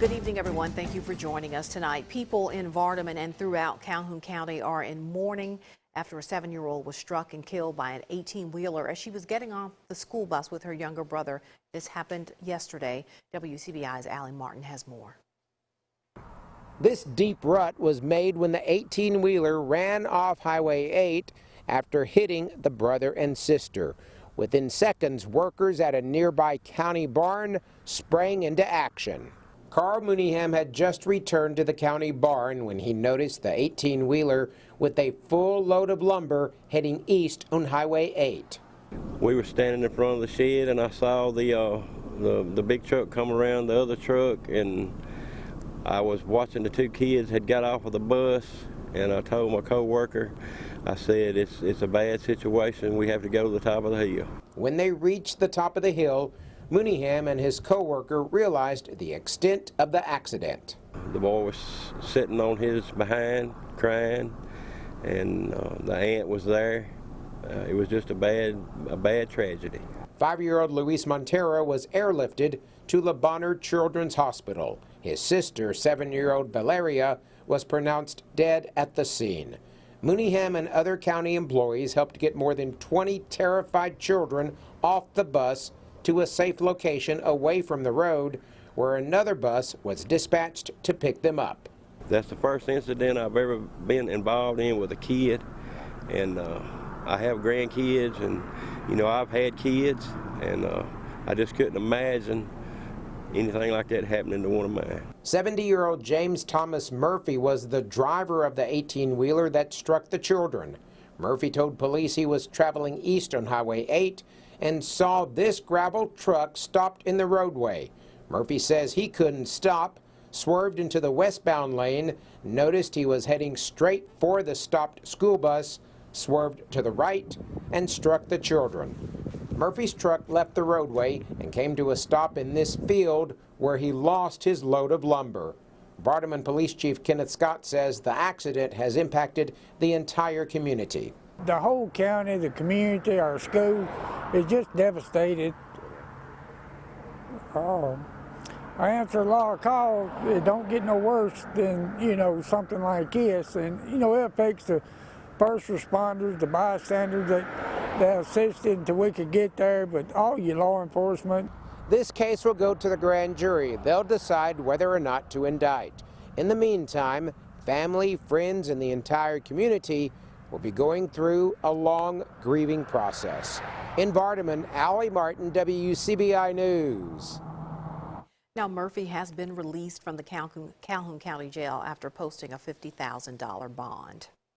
Good evening, everyone. Thank you for joining us tonight. People in Vardaman and throughout Calhoun County are in mourning after a 7-year-old was struck and killed by an 18-wheeler as she was getting off the school bus with her younger brother. This happened yesterday. WCBI's ALLIE Martin has more. This deep rut was made when the 18-wheeler ran off Highway 8 after hitting the brother and sister. Within seconds, workers at a nearby county barn sprang into action. Carl Mooneyham had just returned to the county barn when he noticed the 18-wheeler with a full load of lumber heading east on Highway 8. We were standing in front of the shed and I saw the big truck come around the other truck, and I was watching the two kids had got off of the bus, and I told my co-worker, I said, it's a bad situation. We have to go to the top of the hill. When they reached the top of the hill, Mooneyham and his co-worker realized the extent of the accident. The boy was sitting on his behind, crying, and the aunt was there. It was just a bad tragedy. 5-year-old Luis Montero was airlifted to Le Bonheur Children's Hospital. His sister, 7-year-old Valeria, was pronounced dead at the scene. Mooneyham and other county employees helped get more than 20 terrified children off the bus to a safe location away from the road, where another bus was dispatched to pick them up. That's the first incident I've ever been involved in with a kid, and I have grandkids, and you know, I've had kids, and I just couldn't imagine anything like that happening to one of mine. 70-year-old James Thomas Murphy was the driver of the 18-wheeler that struck the children. Murphy told police he was traveling east on Highway 8 and saw this gravel truck stopped in the roadway. Murphy says he couldn't stop, swerved into the westbound lane, noticed he was heading straight for the stopped school bus, swerved to the right, and struck the children. Murphy's truck left the roadway and came to a stop in this field where he lost his load of lumber. Vardaman Police Chief Kenneth Scott says the accident has impacted the entire community. The whole county, the community, our school is just devastated. I answer a lot of calls. It don't get no worse than, you know, something like this. And, you know, it affects the first responders, the bystanders that assisted until we could get there, but all you law enforcement. This case will go to the grand jury. They'll decide whether or not to indict. In the meantime, family, friends, and the entire community will be going through a long grieving process. In Vardaman, ALLIE Martin, WCBI News. Now, Murphy has been released from the Calhoun County Jail after posting a $50,000 bond.